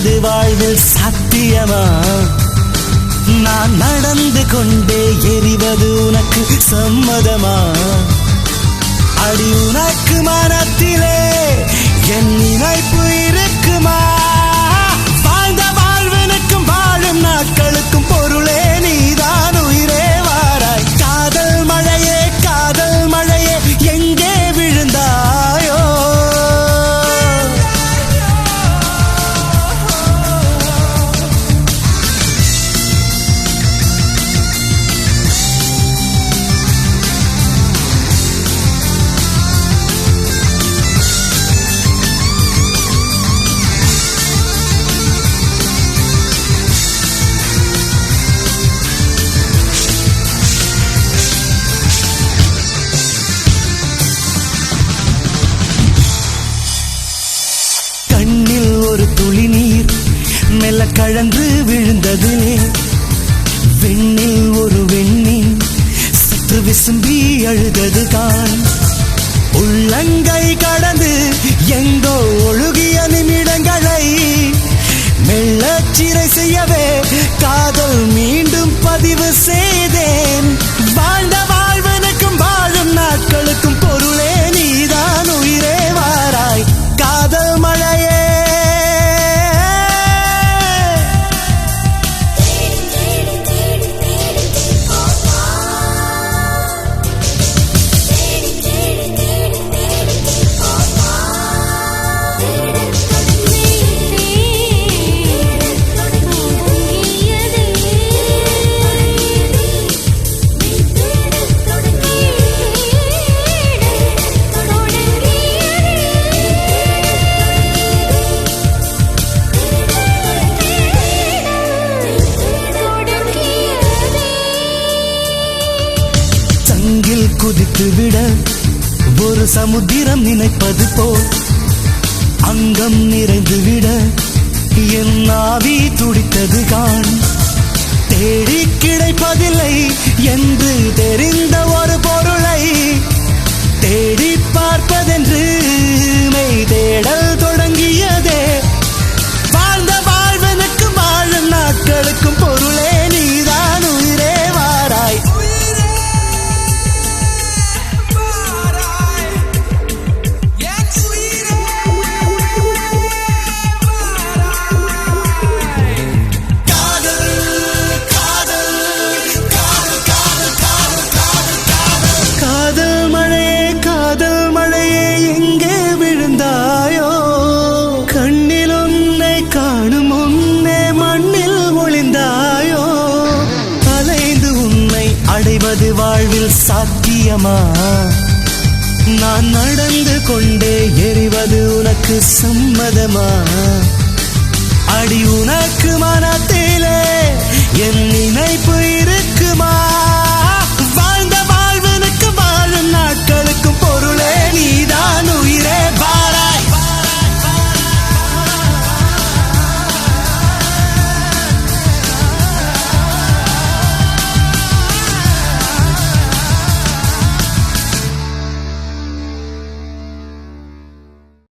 அடைவது வாழ்வில் சாத்தியமா? நான் நடந்து கொண்டே எரிவது உனக்கு சம்மதமா? அடி உனக்கு மனத்திலே என் நினைப்பு இருக்குமா? வாழ்ந்த வாழ்வனுக்கும் வாழும் நாட்களுக்கும் பொருளே நீதான் உயிரே வாராய். காதல் மழையே எங்கே விழுந்தாயோ? கண்ணில் ஒரு துளி நீர் மெல்ல கழன்று விழுந்ததிலே வெண்ணில் ஒரு வெண்ணின் சற்று விசும்பி அழுதது தான். உள்ளங்கை கடந்து எங்கோ ஒழுகிய நிமிடங்களை மெல்லச் சிறை செய்யவே காதல் மீண்டும் பதிவு செய்தேன். வாழ்ந்த வாழ்வனுக்கும் வாழும் நாட்களுக்கும் பொருளே நீதான் உயிரே வாராய். காதல் மழையே சங்கில் குதித்து விட ஒரு சமுத்திரம் நினைப்பது போல் அங்கம் நிறைந்து விட என் ஆவி துடித்தது காண். தேடி கிடைப்பதில்லை என்று தெரிந்த ஒரு பொருளை தேடி பார்ப்பதென்று மெய் தேடல் தொடங்கியதே. வாழ்ந்த வாழ்வனுக்கும் வாழும் நாட்களுக்கும் பொருளே நீதான் உயிரே வாராய். காதல் மழையே எங்கே விழுந்தாயோ? கண்ணில் உன்னை காணும் முன்னே மண்ணில் ஒளிந்தாயோ? அலைந்து உன்னை அடைவது வாழ்வில் சாத்தியமா? நான் நடந்து கொண்டே எரிவது உனக்கு சம்மதமா? அடி உனக்கு மனத்திலே என் நினைப்பு